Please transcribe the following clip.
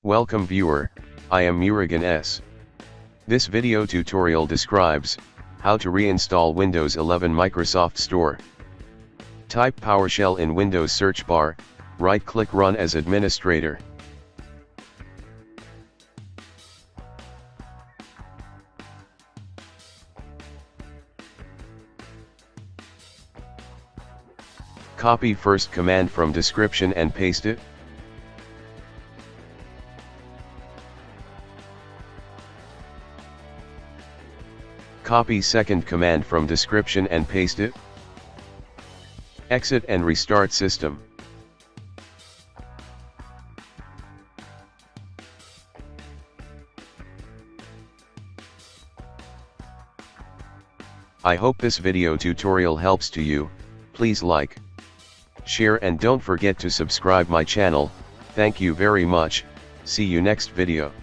Welcome viewer, I am Murugan S. This video tutorial describes how to reinstall Windows 11 Microsoft Store. Type PowerShell in Windows search bar, right-click Run as administrator. Copy first command from description and paste it. Copy second command from description and paste it. Exit and restart system. I hope this video tutorial helps to you. Please like, share and don't forget to subscribe my channel. Thank you very much. See you next video.